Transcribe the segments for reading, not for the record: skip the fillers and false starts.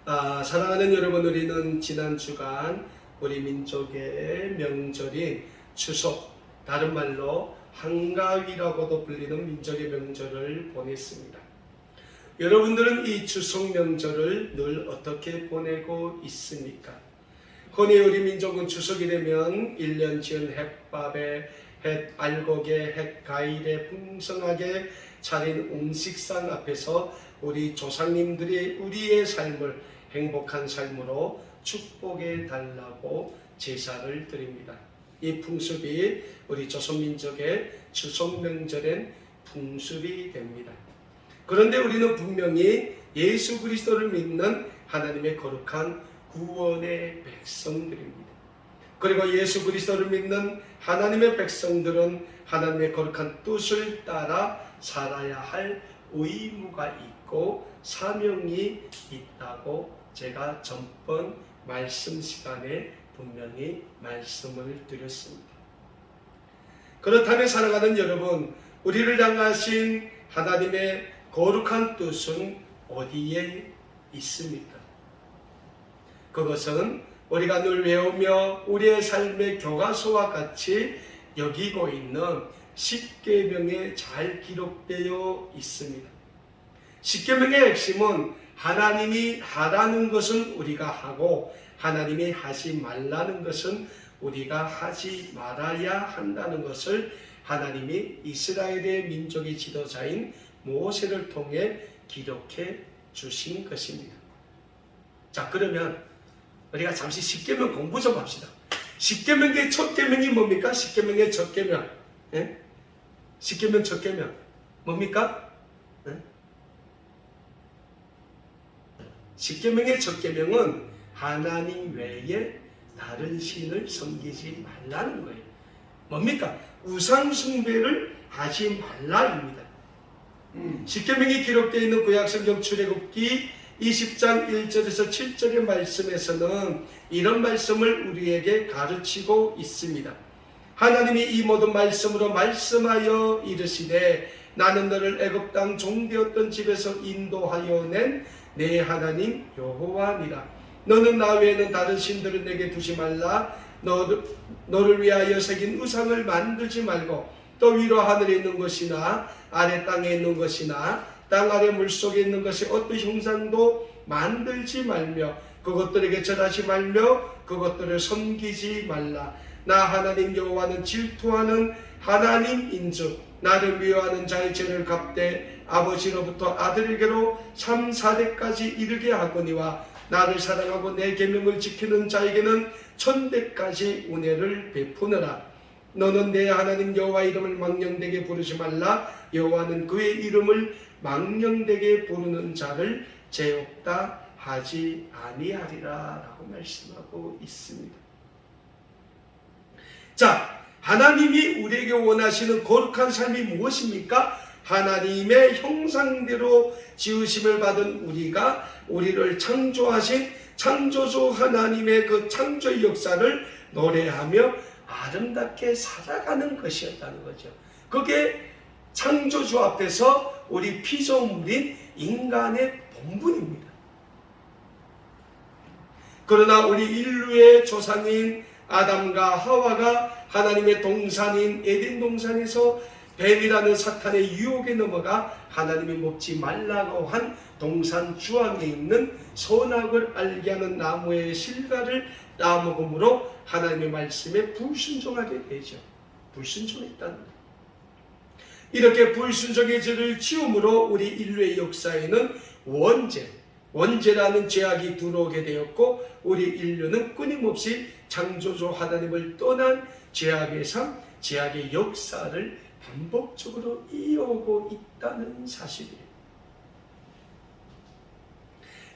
사랑하는 여러분, 우리는 지난 주간 우리 민족의 명절인 추석, 다른 말로 한가위라고도 불리는 민족의 명절을 보냈습니다. 여러분들은 이 추석 명절을 늘 어떻게 보내고 있습니까? 흔히 우리 민족은 추석이 되면 1년 지은 햇밥에, 햇알곡에, 햇가일에 풍성하게 차린 음식상 앞에서 우리 조상님들이 우리의 삶을 행복한 삶으로 축복해 달라고 제사를 드립니다. 이 풍습이 우리 조선민족의 추석 명절엔 풍습이 됩니다. 그런데 우리는 분명히 예수 그리스도를 믿는 하나님의 거룩한 구원의 백성들입니다. 그리고 예수 그리스도를 믿는 하나님의 백성들은 하나님의 거룩한 뜻을 따라 살아야 할 의무가 있고 사명이 있다고 제가 전번 말씀 시간에 분명히 말씀을 드렸습니다. 그렇다면 사랑하는 여러분, 우리를 향하신 하나님의 거룩한 뜻은 어디에 있습니까? 그것은 우리가 늘 외우며 우리의 삶의 교과서와 같이 여기고 있는 십계명에 잘 기록되어 있습니다. 십계명의 핵심은 하나님이 하라는 것은 우리가 하고 하나님이 하지 말라는 것은 우리가 하지 말아야 한다는 것을 하나님이 이스라엘의 민족의 지도자인 모세를 통해 기록해 주신 것입니다. 자, 그러면 우리가 잠시 십계명 공부 좀 합시다. 십계명의 첫 계명이 뭡니까? 십계명의 첫 계명. 예? 십계명 첫 계명 뭡니까? 예? 십계명의 첫 계명은 하나님 외에 다른 신을 섬기지 말라는 거예요. 뭡니까? 우상 숭배를 하지 말라입니다. 십계명이 기록되어 있는 구약성경 출애굽기 20장 1절에서 7절의 말씀에서는 이런 말씀을 우리에게 가르치고 있습니다. 하나님이 이 모든 말씀으로 말씀하여 이르시되 나는 너를 애굽 땅 종되었던 집에서 인도하여 낸 내 하나님 여호와니라. 너는 나 외에는 다른 신들을 내게 두지 말라. 너를 위하여 새긴 우상을 만들지 말고 또 위로 하늘에 있는 것이나 아래 땅에 있는 것이나 땅 아래 물속에 있는 것이 어떤 형상도 만들지 말며 그것들에게 절하지 말며 그것들을 섬기지 말라. 나 하나님 여호와는 질투하는 하나님인즉 나를 미워하는 자의 죄를 갚되 아버지로부터 아들에게로 3, 4대까지 이르게 하거니와 나를 사랑하고 내 계명을 지키는 자에게는 1000대까지 은혜를 베푸느라. 너는 내 하나님 여호와 이름을 망령되게 부르지 말라. 여호와는 그의 이름을 망령되게 부르는 자를 죄 없다 하지 아니하리라 라고 말씀하고 있습니다. 자, 하나님이 우리에게 원하시는 거룩한 삶이 무엇입니까? 하나님의 형상대로 지으심을 받은 우리를 창조하신 창조주 하나님의 그 창조의 역사를 노래하며 아름답게 살아가는 것이었다는 거죠. 그게 창조주 앞에서 우리 피조물인 인간의 본분입니다. 그러나 우리 인류의 조상인 아담과 하와가 하나님의 동산인 에덴 동산에서 뱀이라는 사탄의 유혹에 넘어가 하나님이 먹지 말라고 한 동산 주황에 있는 선악을 알게 하는 나무의 실과를 따먹음으로 하나님의 말씀에 불순종하게 되죠. 불순종했다는 거예요. 이렇게 불순종의 죄를 지음으로 우리 인류의 역사에는 원죄라는 죄악이 들어오게 되었고 우리 인류는 끊임없이 창조주 하나님을 떠난 죄악의 삶, 죄악의 역사를 반복적으로 이어오고 있다는 사실이에요.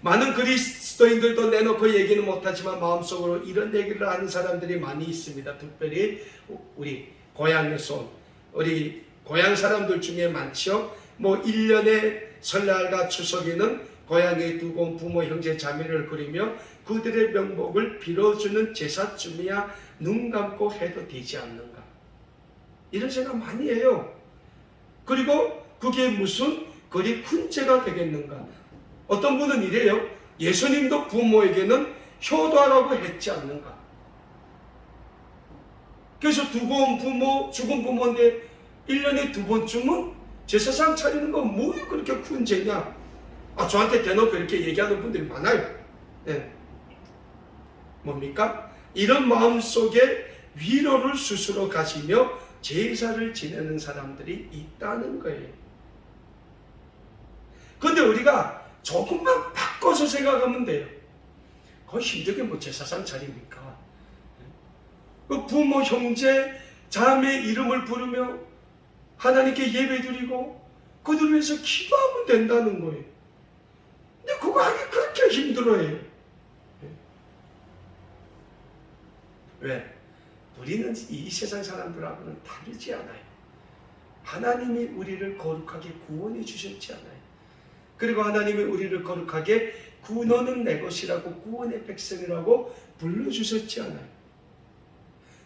많은 그리스도인들도 내놓고 얘기는 못하지만 마음속으로 이런 얘기를 하는 사람들이 많이 있습니다. 특별히 우리 고향에서 우리 고향 사람들 중에 많죠. 1년에 설날과 추석에는 고향에 두고 온 부모 형제 자매를 그리며 그들의 명복을 빌어주는 제사쯤이야 눈 감고 해도 되지 않는가, 이런 생각 많이 해요. 그리고 그게 무슨 그리 큰 죄가 되겠는가. 어떤 분은 이래요. 예수님도 부모에게는 효도하라고 했지 않는가? 그래서 죽은 부모인데 1년에 2번쯤은 제사상 차리는 거 뭐 그렇게 큰 죄냐? 저한테 대놓고 이렇게 얘기하는 분들이 많아요. 네. 뭡니까? 이런 마음속에 위로를 스스로 가지며 제사를 지내는 사람들이 있다는 거예요. 그런데 우리가 조금만 바꿔서 생각하면 돼요. 그거 힘들게 뭐 제사상 차립니까? 그 부모, 형제, 자매 이름을 부르며 하나님께 예배드리고 그들 위해서 기도하면 된다는 거예요. 근데 그거 하기 그렇게 힘들어요. 왜? 우리는 이 세상 사람들하고는 다르지 않아요. 하나님이 우리를 거룩하게 구원해 주셨지 않아요. 그리고 하나님이 우리를 거룩하게 너는 내 것이라고 구원의 백성이라고 불러주셨지 않아요.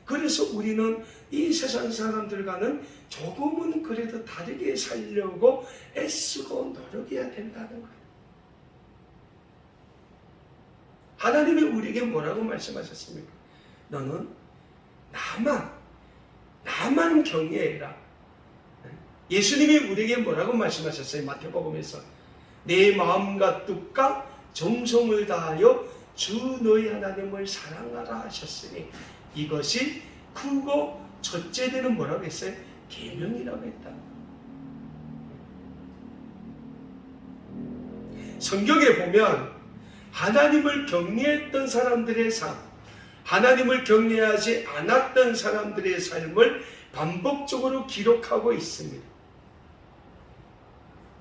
그래서 우리는 이 세상 사람들과는 조금은 그래도 다르게 살려고 애쓰고 노력해야 된다는 거예요. 하나님이 우리에게 뭐라고 말씀하셨습니까? 너는 나만 경외해라. 예수님이 우리에게 뭐라고 말씀하셨어요? 마태복음에서 내 마음과 뜻과 정성을 다하여 주 너희 하나님을 사랑하라 하셨으니 이것이 크고 첫째 되는 뭐라고 했어요? 계명이라고 했다. 성경에 보면 하나님을 경외했던 사람들의 삶, 하나님을 경외하지 않았던 사람들의 삶을 반복적으로 기록하고 있습니다.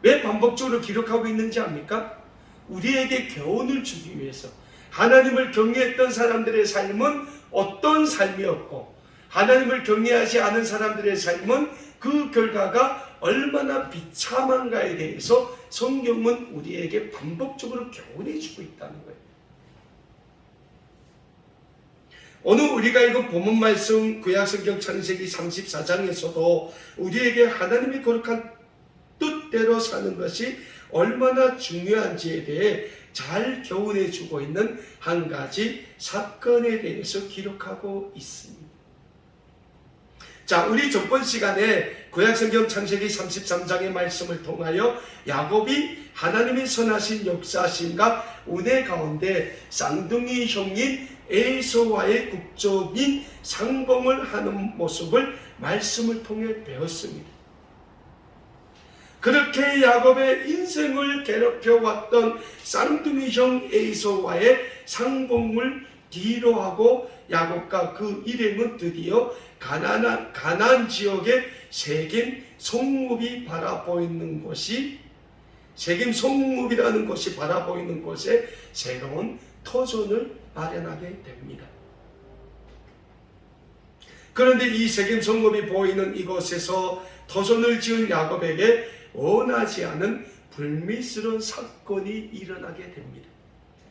왜 반복적으로 기록하고 있는지 압니까? 우리에게 교훈을 주기 위해서. 하나님을 경외했던 사람들의 삶은 어떤 삶이었고 하나님을 경외하지 않은 사람들의 삶은 그 결과가 얼마나 비참한가에 대해서 성경은 우리에게 반복적으로 교훈해 주고 있다는 거예요. 오늘 우리가 읽은 본문 말씀 구약성경 창세기 34장에서도 우리에게 하나님이 거룩한 뜻대로 사는 것이 얼마나 중요한지에 대해 잘 교훈해 주고 있는 한 가지 사건에 대해서 기록하고 있습니다. 자, 우리 전번 시간에 구약성경 창세기 33장의 말씀을 통하여 야곱이 하나님의 선하신 역사하심과 은혜 가운데 쌍둥이 형인 에서와의 국적인 상봉을 하는 모습을 말씀을 통해 배웠습니다. 그렇게 야곱의 인생을 괴롭혀왔던 쌍둥이 형 에서와의 상봉을 뒤로하고 야곱과 그 일행은 드디어 가나안 지역의 세겜 성읍이 바라보이는 곳이 세겜 성읍이라는 곳이 바라보이는 곳에 새로운 터전을 마련하게 됩니다. 그런데 이 세겜 성읍이 보이는 이곳에서 터전을 지은 야곱에게 원하지 않은 불미스러운 사건이 일어나게 됩니다.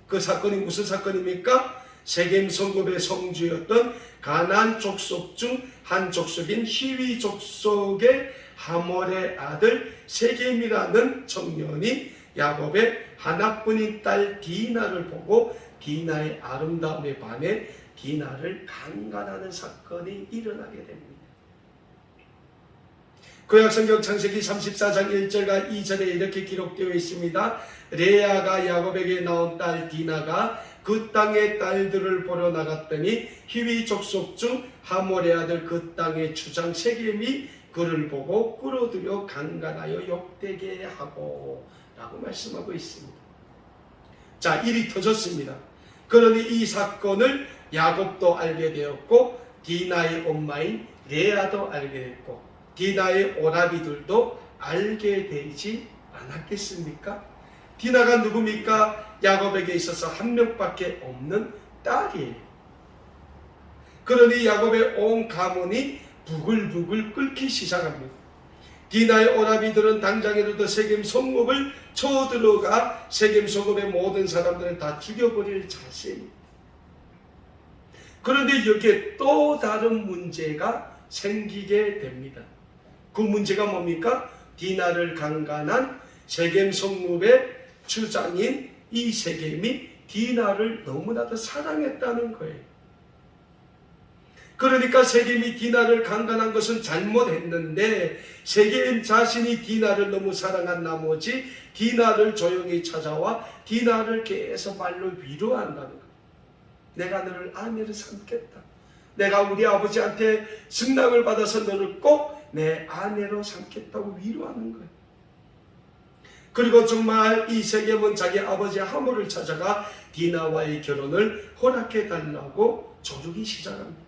그 사건이 무슨 사건입니까? 세겜 성읍의 성주였던 가나안 족속 중 한 족속인 히위 족속의 하몰의 아들 세겜이라는 청년이 야곱의 하나뿐인 딸 디나를 보고 디나의 아름다움에 반해 디나를 강간하는 사건이 일어나게 됩니다. 구약성경 창세기 34장 1절과 2절에 이렇게 기록되어 있습니다. 레아가 야곱에게 낳은 딸 디나가 그 땅의 딸들을 보러 나갔더니 히위 족속 중 하몰의 아들 그 땅의 주장 세겜이 그를 보고 끌어들여 강간하여 욕되게 하고 라고 말씀하고 있습니다. 자, 일이 터졌습니다. 그러니 이 사건을 야곱도 알게 되었고 디나의 엄마인 레아도 알게 됐고 디나의 오라비들도 알게 되지 않았겠습니까? 디나가 누굽니까? 야곱에게 있어서 한 명밖에 없는 딸이에요. 그러니 야곱의 온 가문이 부글부글 끓기 시작합니다. 디나의 오라비들은 당장이라도 세겜 성읍을 쳐들어가 세겜 성읍의 모든 사람들을 다 죽여버릴 자신. 그런데 여기에 또 다른 문제가 생기게 됩니다. 그 문제가 뭡니까? 디나를 강간한 세겜 성읍의 주장인 이 세겜이 디나를 너무나도 사랑했다는 거예요. 그러니까 세겜이 디나를 강간한 것은 잘못했는데 세겜 자신이 디나를 너무 사랑한 나머지 디나를 조용히 찾아와 디나를 계속 말로 위로한다는 거예요. 내가 너를 아내로 삼겠다. 내가 우리 아버지한테 승낙을 받아서 너를 꼭 내 아내로 삼겠다고 위로하는 거예요. 그리고 정말 이 세겜은 자기 아버지 하몰을 찾아가 디나와의 결혼을 허락해 달라고 조르기 시작합니다.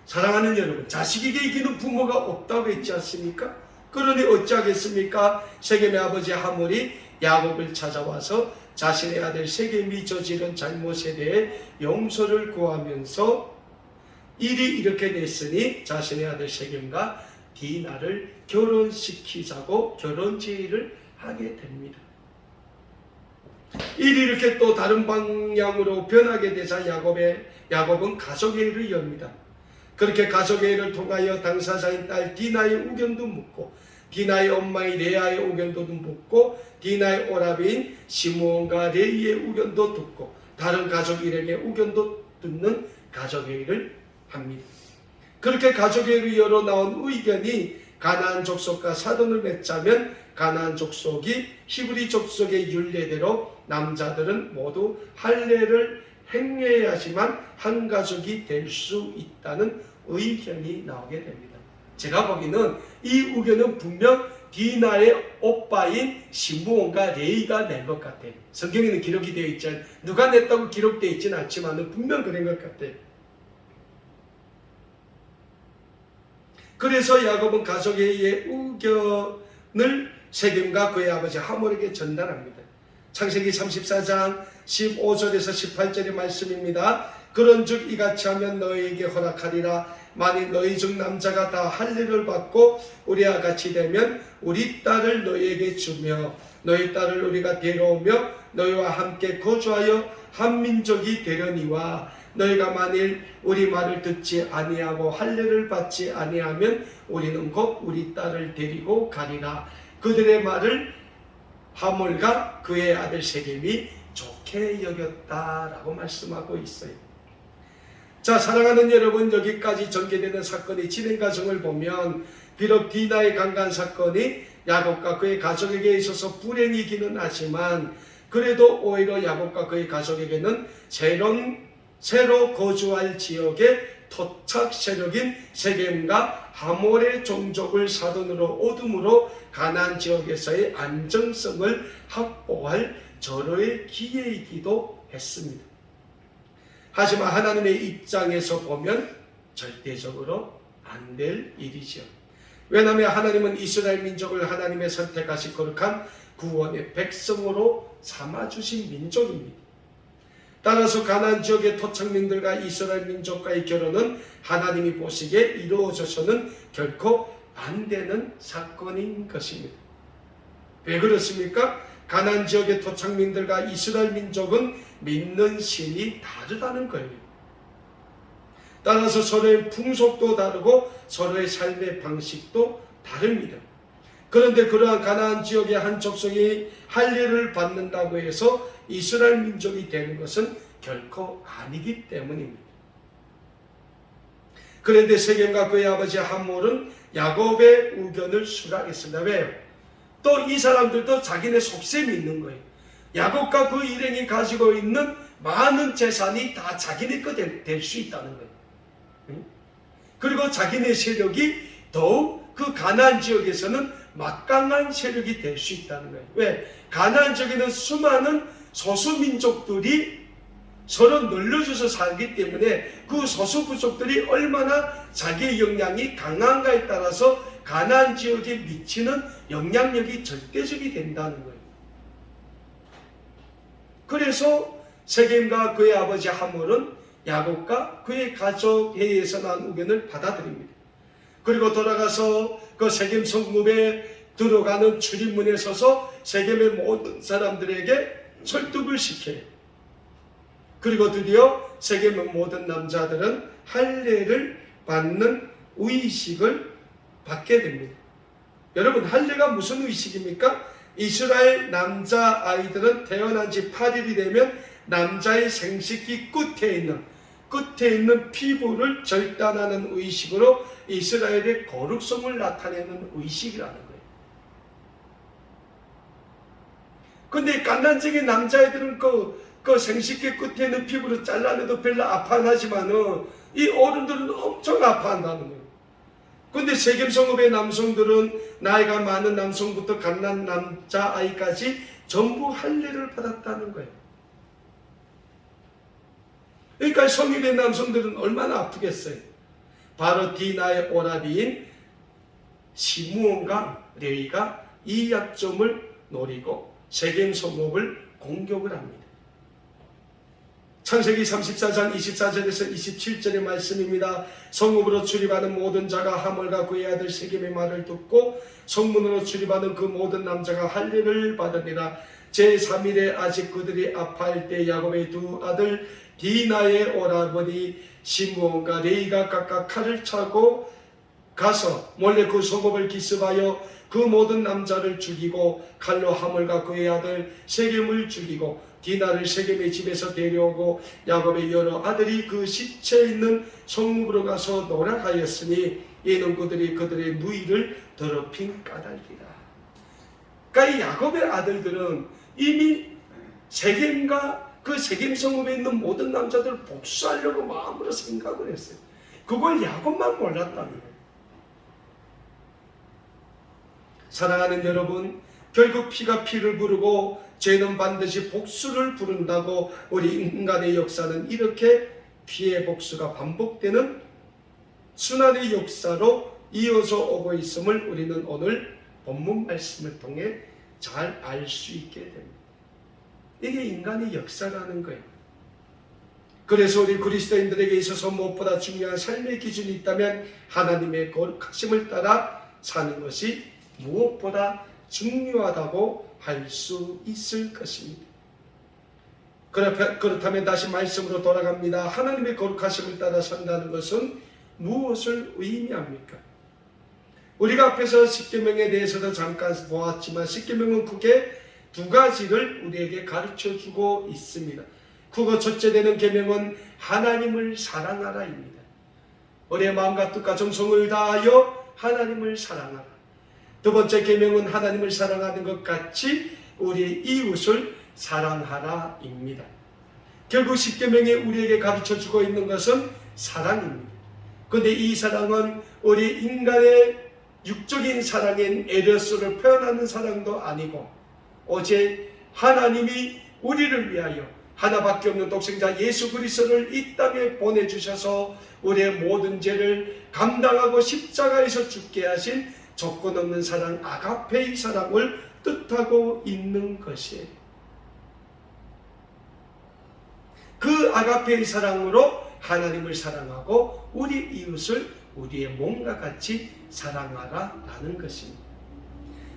사랑하는 여러분, 자식에게 이기는 부모가 없다고 했지 않습니까? 그러니 어찌하겠습니까? 세겜의 아버지 하몰이 야곱을 찾아와서 자신의 아들 세겜이 저지른 잘못에 대해 용서를 구하면서 일이 이렇게 됐으니 자신의 아들 세겜과 디나를 결혼시키자고 결혼 제의를 하게 됩니다. 일이 이렇게 또 다른 방향으로 변하게 되자 야곱은 가족회의를 엽니다. 그렇게 가족회의를 통하여 당사자인 딸 디나의 의견도 묻고 디나의 엄마인 레아의 의견도 묻고 디나의 오라비인 시므온과 레이의 의견도 듣고 다른 가족 일행의 의견도 듣는 가족회의를 합니다. 그렇게 가족회의를 열어 나온 의견이 가나안 족속과 사돈을 맺자면 가나안 족속이 히브리 족속의 율례대로 남자들은 모두 할례를 행해야지만 한 가족이 될 수 있다는 의견이 나오게 됩니다. 제가 보기에는 이 의견은 분명 디나의 오빠인 시므온과 레이가 낸 것 같아요. 성경에는 기록이 되어 있지 않아요. 누가 냈다고 기록되어 있지는 않지만 분명 그런 것 같아요. 그래서 야곱은 가족회의의 의견을 세겜과 그의 아버지 하몰에게 전달합니다. 창세기 34장 15절에서 18절의 말씀입니다. 그런즉 이같이 하면 너희에게 허락하리라. 만일 너희 중 남자가 다 할례를 받고 우리와 같이 되면 우리 딸을 너희에게 주며 너희 딸을 우리가 데려오며 너희와 함께 거주하여 한 민족이 되려니와 너희가 만일 우리 말을 듣지 아니하고 할례를 받지 아니하면 우리는 곧 우리 딸을 데리고 가리라. 그들의 말을 하몰과 그의 아들 세겜이 좋게 여겼다라고 말씀하고 있어요. 자, 사랑하는 여러분, 여기까지 전개되는 사건의 진행 과정을 보면 비록 디나의 강간 사건이 야곱과 그의 가족에게 있어서 불행이기는 하지만 그래도 오히려 야곱과 그의 가족에게는 새로 거주할 지역의 토착 세력인 세겜과 하몰의 종족을 사돈으로 얻음으로 가나안 지역에서의 안정성을 확보할 절호의 기회이기도 했습니다. 하지만 하나님의 입장에서 보면 절대적으로 안 될 일이죠. 왜냐하면 하나님은 이스라엘 민족을 하나님의 선택하시 거룩한 구원의 백성으로 삼아주신 민족입니다. 따라서 가나안 지역의 토착민들과 이스라엘 민족과의 결혼은 하나님이 보시기에 이루어져서는 결코 안 되는 사건인 것입니다. 왜 그렇습니까? 가나안 지역의 토착민들과 이스라엘 민족은 믿는 신이 다르다는 거예요. 따라서 서로의 풍속도 다르고 서로의 삶의 방식도 다릅니다. 그런데 그러한 가나안 지역의 한 족속이 할례를 받는다고 해서 이스라엘 민족이 되는 것은 결코 아니기 때문입니다. 그런데 세겜과 그의 아버지 하몰은 야곱의 의견을 수락했습니다. 왜요? 또 이 사람들도 자기네 속셈이 있는 거예요. 야곱과 그 일행이 가지고 있는 많은 재산이 다 자기네 거 될 수 있다는 거예요. 그리고 자기네 세력이 더욱 그 가나안 지역에서는 막강한 세력이 될 수 있다는 거예요. 왜? 가나안 지역에는 수많은 소수민족들이 서로 늘려줘서 살기 때문에 그 소수부족들이 얼마나 자기의 영향이 강한가에 따라서 가나안 지역에 미치는 영향력이 절대적이 된다는 거예요. 그래서 세겜과 그의 아버지 하몰은 야곱과 그의 가족회의에서 난 의견을 받아들입니다. 그리고 돌아가서 그 세겜 성읍에 들어가는 출입문에 서서 세겜의 모든 사람들에게 설득을 시켜요. 그리고 드디어 세겜의 모든 남자들은 할례를 받는 의식을 받게 됩니다. 여러분, 할례가 무슨 의식입니까? 이스라엘 남자 아이들은 태어난 지 8일이 되면 남자의 생식기 끝에 있는 피부를 절단하는 의식으로 이스라엘의 거룩성을 나타내는 의식이라는 거예요. 근데 갓난쟁이 남자애들은 그 생식기 끝에 있는 피부를 잘라내도 별로 아파 안 하지만은 이 어른들은 엄청 아파한다는 거예요. 근데 세겜 성읍의 남성들은 나이가 많은 남성부터 갓난 남자아이까지 전부 할례를 받았다는 거예요. 그러니까 성읍의 남성들은 얼마나 아프겠어요. 바로 디나의 오라비인 시므온과 레위가 이 약점을 노리고 세겜 성읍을 공격을 합니다. 창세기 34장 24절에서 27절의 말씀입니다. 성읍으로 출입하는 모든 자가 하몰과 그의 아들 세겜의 말을 듣고 성문으로 출입하는 그 모든 남자가 할례를 받으니라. 제3일에 아직 그들이 아파할 때 야곱의 두 아들 디나의 오라버니 시므온과 레이가 각각 칼을 차고 가서 몰래 그 성읍을 기습하여 그 모든 남자를 죽이고 칼로 하몰과 그의 아들 세겜을 죽이고 디나를 세겜의 집에서 데려오고 야곱의 여러 아들이 그 시체 있는 성읍으로 가서 노략하였으니 이는 그들의 누이를 더럽힌 까닭이라. 그러니까 이 야곱의 아들들은 이미 세겜과 그 세겜 성읍에 있는 모든 남자들을 복수하려고 마음으로 생각을 했어요. 그걸 야곱만 몰랐다는 거예요. 사랑하는 여러분, 결국 피가 피를 부르고 죄는 반드시 복수를 부른다고 우리 인간의 역사는 이렇게 피의 복수가 반복되는 순환의 역사로 이어서 오고 있음을 우리는 오늘 본문 말씀을 통해 잘 알 수 있게 됩니다. 이게 인간의 역사라는 거예요. 그래서 우리 그리스도인들에게 있어서 무엇보다 중요한 삶의 기준이 있다면 하나님의 거룩하심을 따라 사는 것이 무엇보다 중요하다고 할 수 있을 것입니다. 그렇다면 다시 말씀으로 돌아갑니다. 하나님의 거룩하심을 따라 산다는 것은 무엇을 의미합니까? 우리가 앞에서 십계명에 대해서도 잠깐 보았지만 십계명은 크게 두 가지를 우리에게 가르쳐주고 있습니다. 그거 첫째 되는 계명은 하나님을 사랑하라입니다. 우리의 마음과 뜻과 정성을 다하여 하나님을 사랑하라. 두 번째 계명은 하나님을 사랑하는 것 같이 우리 이웃을 사랑하라입니다. 결국 십계명이 우리에게 가르쳐주고 있는 것은 사랑입니다. 그런데 이 사랑은 우리 인간의 육적인 사랑인 에로스를 표현하는 사랑도 아니고 오직 하나님이 우리를 위하여 하나밖에 없는 독생자 예수 그리스도를 이 땅에 보내주셔서 우리의 모든 죄를 감당하고 십자가에서 죽게 하신 조건 없는 사랑, 아가페의 사랑을 뜻하고 있는 것이에요. 그 아가페의 사랑으로 하나님을 사랑하고 우리 이웃을 우리의 몸과 같이 사랑하라라는 것입니다.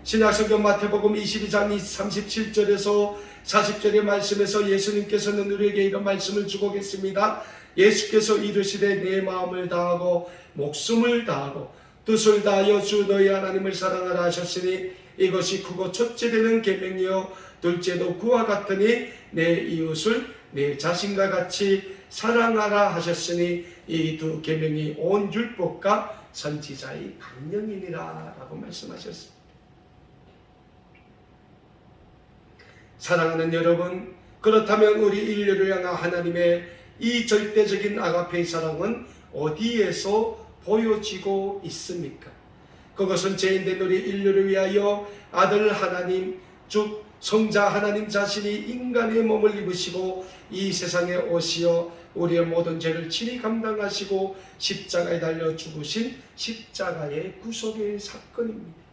신약성경 마태복음 22장 37절에서 40절의 말씀에서 예수님께서는 우리에게 이런 말씀을 주고 계십니다. 예수께서 이르시되 내 마음을 다하고 목숨을 다하고 뜻을 다하여 주 너희 하나님을 사랑하라 하셨으니 이것이 크고 첫째 되는 계명이요 둘째도 그와 같으니 내 이웃을 내 자신과 같이 사랑하라 하셨으니 이 두 계명이 온 율법과 선지자의 강령이니라 라고 말씀하셨습니다. 사랑하는 여러분, 그렇다면 우리 인류를 향한 하나님의 이 절대적인 아가페의 사랑은 어디에서 보여지고 있습니까? 그것은 죄인된 우리 인류를 위하여 아들 하나님 즉 성자 하나님 자신이 인간의 몸을 입으시고 이 세상에 오시어 우리의 모든 죄를 친히 감당하시고 십자가에 달려 죽으신 십자가의 구속의 사건입니다.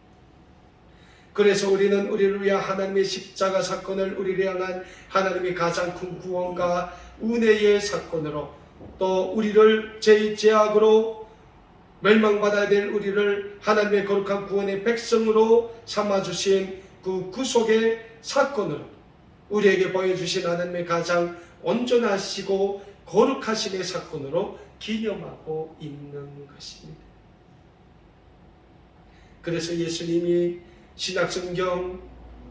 그래서 우리는 우리를 위한 하나님의 십자가 사건을 우리를 향한 하나님의 가장 큰 구원과 은혜의 사건으로 또 우리를 죄악으로 멸망받아야 될 우리를 하나님의 거룩한 구원의 백성으로 삼아주신 그 구속의 사건으로 우리에게 보여주신 하나님의 가장 온전하시고 거룩하심의 사건으로 기념하고 있는 것입니다. 그래서 예수님이 신약성경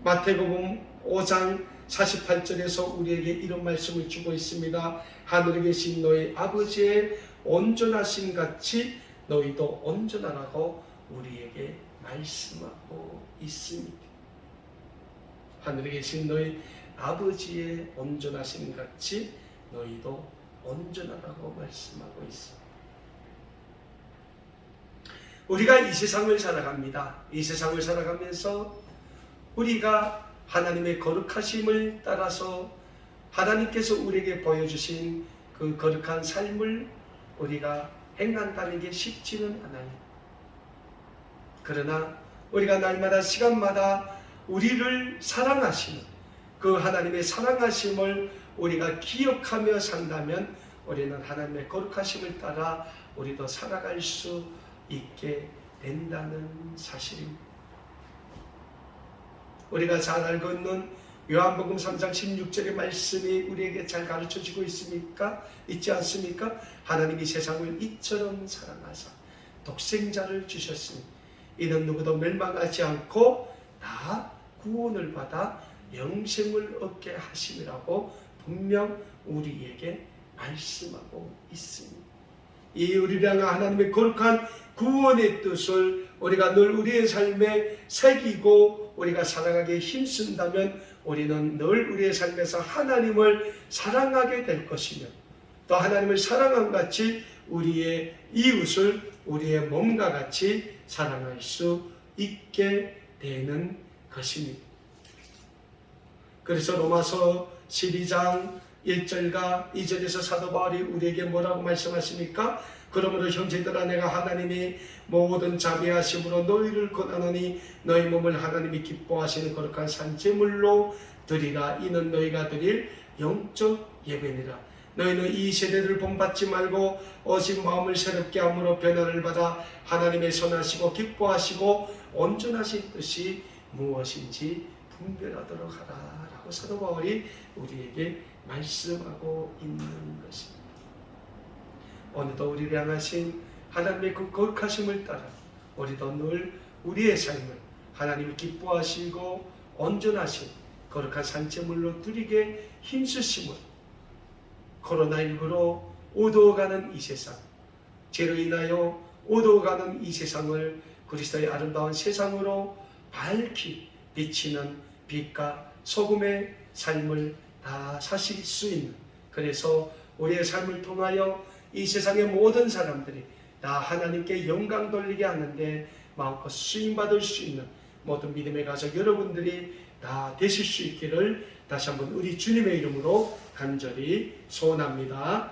마태복음 5장 48절에서 우리에게 이런 말씀을 주고 있습니다. 하늘에 계신 너희 아버지의 온전하신 같이 너희도 온전하라고 우리에게 말씀하고 있습니다. 하늘에 계신 너희 아버지의 온전하신 같이 너희도 온전하라고 말씀하고 있습니다. 우리가 이 세상을 살아갑니다. 이 세상을 살아가면서 우리가 하나님의 거룩하심을 따라서 하나님께서 우리에게 보여주신 그 거룩한 삶을 우리가 행한다는 게 쉽지는 않아요. 그러나 우리가 날마다 시간마다 우리를 사랑하시는 그 하나님의 사랑하심을 우리가 기억하며 산다면 우리는 하나님의 거룩하심을 따라 우리도 살아갈 수 있게 된다는 사실입니다. 우리가 잘 알고 있는 요한복음 3장 16절의 말씀이 우리에게 잘 가르쳐지고 있지 않습니까? 하나님이 세상을 이처럼 사랑하사 독생자를 주셨으니 이는 누구도 멸망하지 않고 다 구원을 받아 영생을 얻게 하심이라고 분명 우리에게 말씀하고 있습니다. 이 우리를 향한 하나님의 거룩한 구원의 뜻을 우리가 늘 우리의 삶에 새기고 우리가 살아가기에 힘쓴다면 우리는 늘 우리의 삶에서 하나님을 사랑하게 될 것이며 또 하나님을 사랑함 같이 우리의 이웃을 우리의 몸과 같이 사랑할 수 있게 되는 것입니다. 그래서 로마서 12장 1절과 2절에서 사도 바울이 우리에게 뭐라고 말씀하십니까? 그러므로 형제들아 내가 하나님이 모든 자비하심으로 너희를 권하노니 너희 몸을 하나님이 기뻐하시는 거룩한 산제물로 드리라. 이는 너희가 드릴 영적 예배니라. 너희는 이 세대를 본받지 말고 오직 마음을 새롭게 함으로 변화를 받아 하나님의 선하시고 기뻐하시고 온전하신 뜻이 무엇인지 분별하도록 하라 라고 사도 바울이 우리에게 말씀하고 있는 것입니다. 오늘도 우리를 향하신 하나님의 그 거룩하심을 따라 우리도 늘 우리의 삶을 하나님이 기뻐하시고 온전하신 거룩한 산제물로 드리게 힘쓰심을 코로나19로 어두워가는 이 세상, 죄로 인하여 어두워가는 이 세상을 그리스도의 아름다운 세상으로 밝히 비치는 빛과 소금의 삶을 다 사실 수 있는, 그래서 우리의 삶을 통하여 이 세상의 모든 사람들이 다 하나님께 영광 돌리게 하는데 마음껏 쓰임받을 수 있는 모든 믿음의 가족 여러분들이 다 되실 수 있기를 다시 한번 우리 주님의 이름으로 간절히 소원합니다.